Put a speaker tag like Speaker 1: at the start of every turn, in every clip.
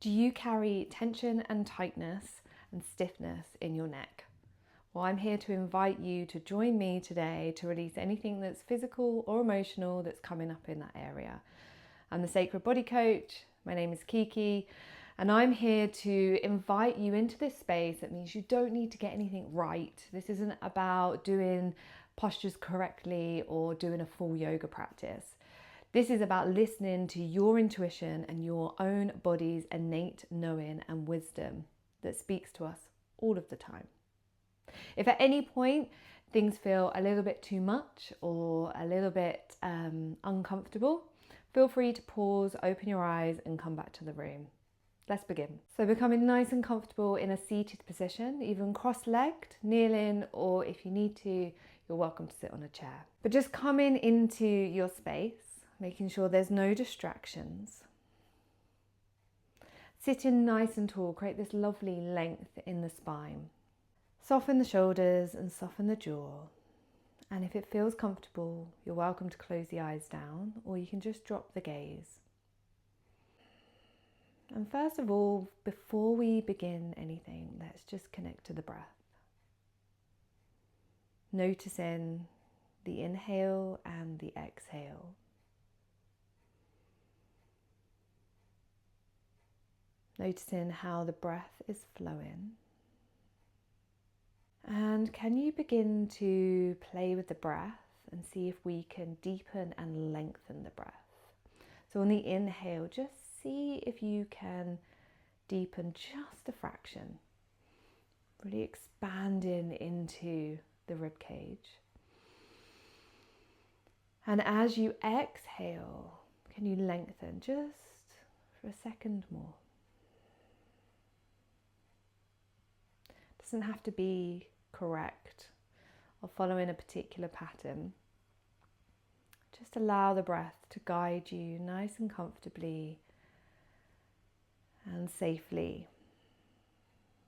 Speaker 1: Do you carry tension and tightness and stiffness in your neck? Well, I'm here to invite you to join me today to release anything that's physical or emotional that's coming up in that area. I'm the Sacred Body Coach. My name is Kiki, and I'm here to invite you into this space that means you don't need to get anything right. This isn't about doing postures correctly or doing a full yoga practice. This is about listening to your intuition and your own body's innate knowing and wisdom that speaks to us all of the time. If at any point things feel a little bit too much or a little bit uncomfortable, feel free to pause, open your eyes and come back to the room. Let's begin. So becoming nice and comfortable in a seated position, even cross-legged, kneeling, or if you need to, you're welcome to sit on a chair. But just coming into your space, making sure there's no distractions. Sitting nice and tall, create this lovely length in the spine. Soften the shoulders and soften the jaw. And if it feels comfortable, you're welcome to close the eyes down, or you can just drop the gaze. And first of all, before we begin anything, let's just connect to the breath. Noticing the inhale and the exhale. Noticing how the breath is flowing. And can you begin to play with the breath and see if we can deepen and lengthen the breath? So on the inhale, just see if you can deepen just a fraction, really expanding into the rib cage. And as you exhale, can you lengthen just for a second more? Doesn't have to be correct or following a particular pattern. Just allow the breath to guide you nice and comfortably and safely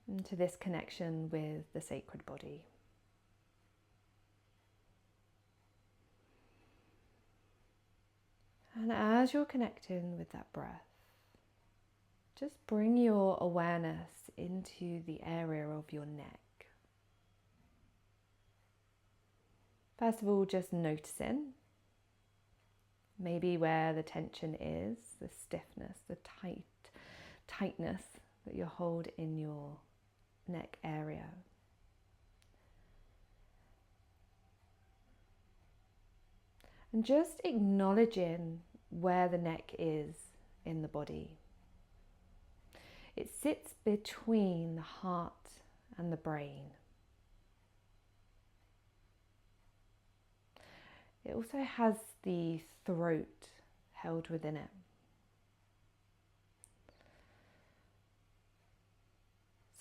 Speaker 1: into this connection with the sacred body. And as you're connecting with that breath, just bring your awareness into the area of your neck. First of all, just noticing maybe where the tension is, the stiffness, the tightness that you hold in your neck area. And just acknowledging where the neck is in the body. It sits between the heart and the brain. It also has the throat held within it.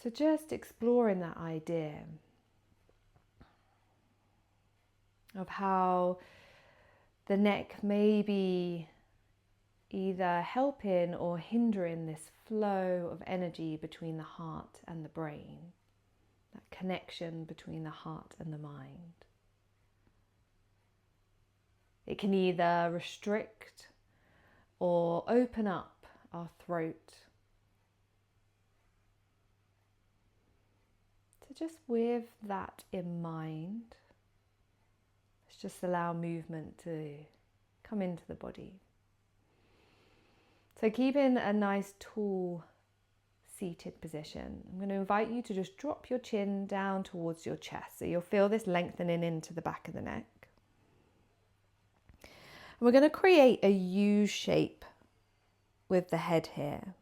Speaker 1: So just exploring that idea of how the neck may be either helping or hindering this flow of energy between the heart and the brain, that connection between the heart and the mind. It can either restrict or open up our throat. So just with that in mind, let's just allow movement to come into the body. So keeping a nice tall seated position, I'm going to invite you to just drop your chin down towards your chest. So you'll feel this lengthening into the back of the neck. And we're going to create a U shape with the head here.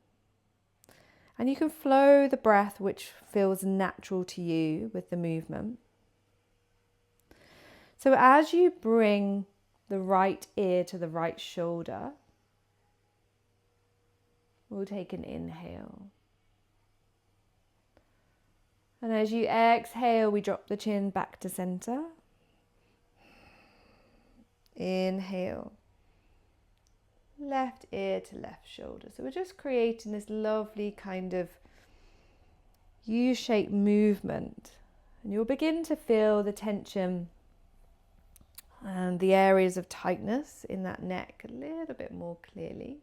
Speaker 1: And you can flow the breath which feels natural to you with the movement. So as you bring the right ear to the right shoulder, we'll take an inhale. And as you exhale, we drop the chin back to center. Inhale. Left ear to left shoulder. So we're just creating this lovely kind of U-shaped movement. And you'll begin to feel the tension and the areas of tightness in that neck a little bit more clearly.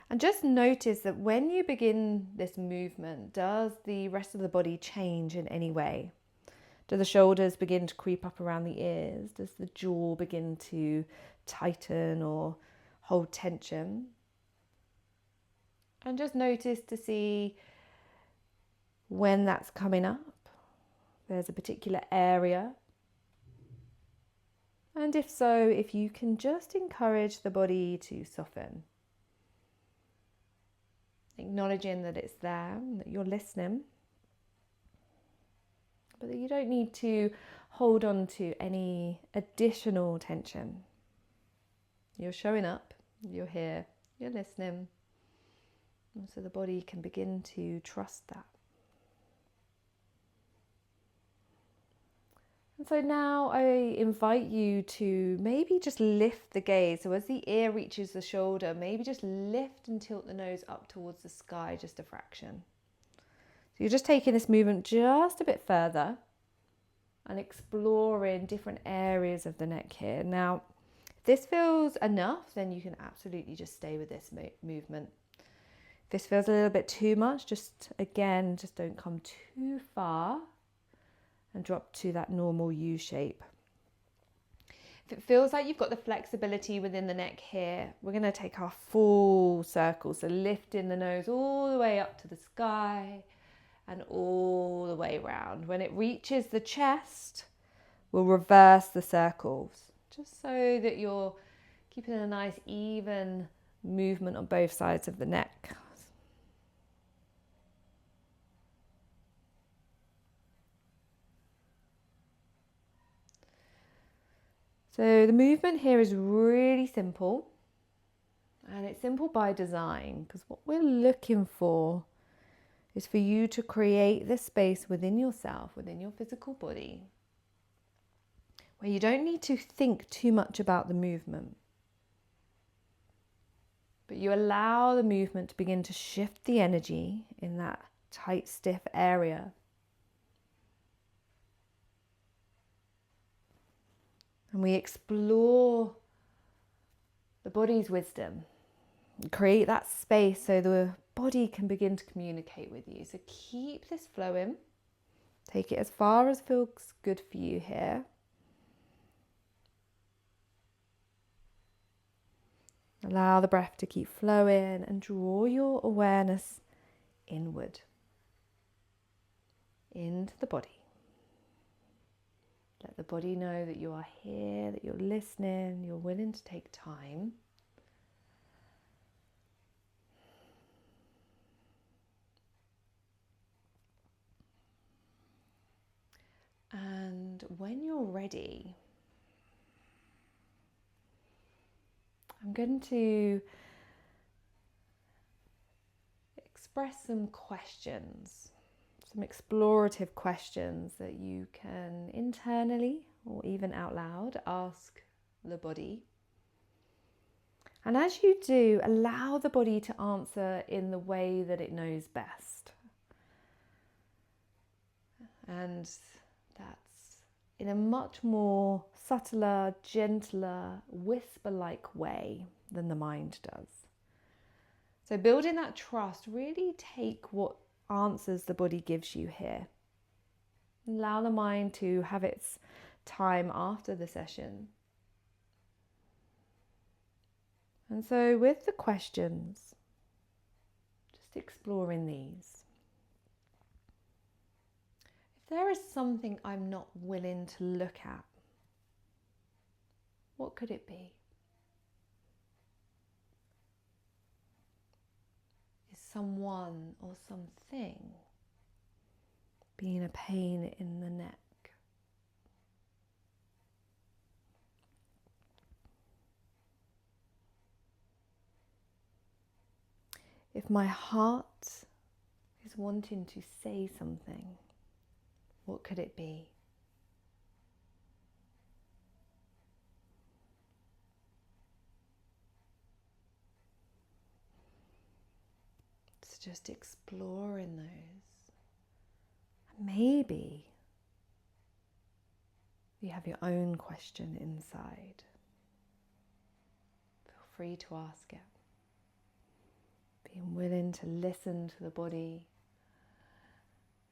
Speaker 1: And just notice that when you begin this movement, does the rest of the body change in any way? Do the shoulders begin to creep up around the ears? Does the jaw begin to tighten or hold tension? And just notice to see when that's coming up. There's a particular area. And if so, if you can just encourage the body to soften. Acknowledging that it's there, that you're listening. But that you don't need to hold on to any additional tension. You're showing up, you're here, you're listening. And so the body can begin to trust that. And so now I invite you to maybe just lift the gaze. So as the ear reaches the shoulder, maybe just lift and tilt the nose up towards the sky, just a fraction. So you're just taking this movement just a bit further and exploring different areas of the neck here. Now, if this feels enough, then you can absolutely just stay with this movement. If this feels a little bit too much, just don't come too far and drop to that normal U shape. If it feels like you've got the flexibility within the neck here, we're going to take our full circle. So lifting the nose all the way up to the sky and all the way around. When it reaches the chest, we'll reverse the circles, just so that you're keeping a nice even movement on both sides of the neck. So the movement here is really simple, and it's simple by design, because what we're looking for is for you to create this space within yourself, within your physical body, where you don't need to think too much about the movement, but you allow the movement to begin to shift the energy in that tight, stiff area. And we explore the body's wisdom, create that space so the body can begin to communicate with you. So keep this flowing. Take it as far as feels good for you here. Allow the breath to keep flowing and draw your awareness inward, into the body. Let the body know that you are here, that you're listening, you're willing to take time. And when you're ready, I'm going to express some questions, some explorative questions that you can internally or even out loud ask the body. And as you do, allow the body to answer in the way that it knows best. And that's in a much more subtler, gentler, whisper-like way than the mind does. So building that trust, really take what answers the body gives you here. Allow the mind to have its time after the session. And so with the questions, just exploring these. If there is something I'm not willing to look at, what could it be? Is someone or something being a pain in the neck? If my heart is wanting to say something, what could it be? It's just exploring those. Maybe you have your own question inside. Feel free to ask it. Being willing to listen to the body.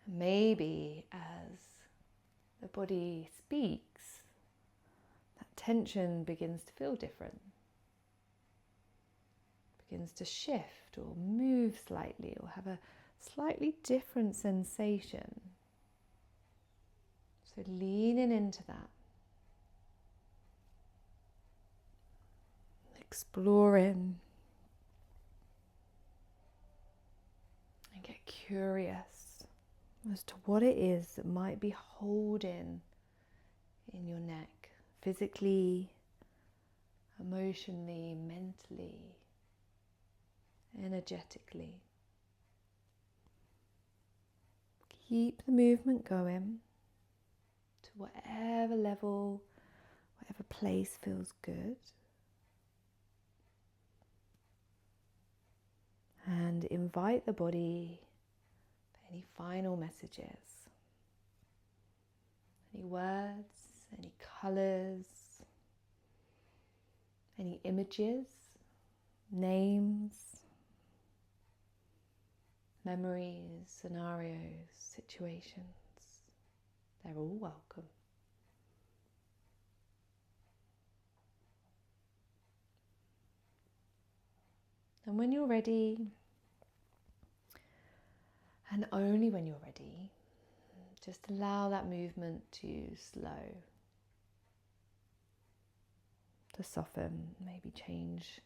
Speaker 1: Maybe as the body speaks, that tension begins to feel different, begins to shift or move slightly or have a slightly different sensation. So leaning into that, exploring, and get curious as to what it is that might be holding in your neck, physically, emotionally, mentally, energetically. Keep the movement going to whatever level, whatever place feels good. And invite the body for any final messages, any words, any colours, any images, names, memories, scenarios, situations. They're all welcome. And when you're ready, and only when you're ready, just allow that movement to slow, to soften, maybe change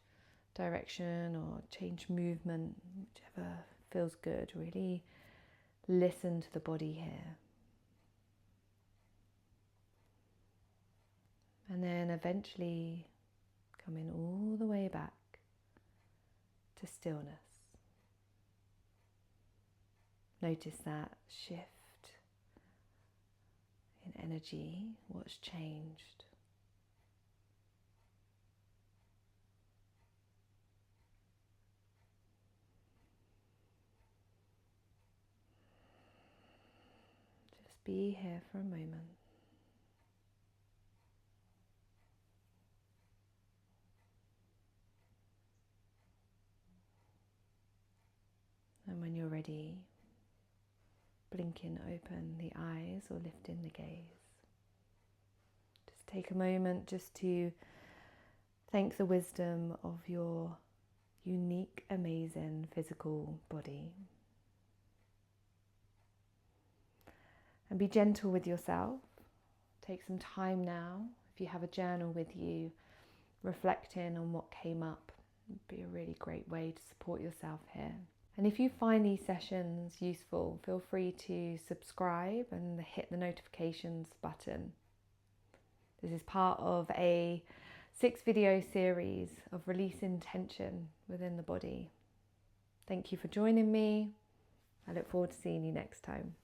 Speaker 1: direction or change movement, whichever feels good. Really listen to the body here. And then eventually coming all the way back to stillness. Notice that shift in energy, what's changed. Just be here for a moment. And when you're ready, blinking open the eyes or lifting the gaze. Just take a moment just to thank the wisdom of your unique, amazing physical body. And be gentle with yourself. Take some time now, if you have a journal with you, reflecting on what came up. It'd be a really great way to support yourself here. And if you find these sessions useful, feel free to subscribe and hit the notifications button. This is part of a 6-video series of releasing tension within the body. Thank you for joining me. I look forward to seeing you next time.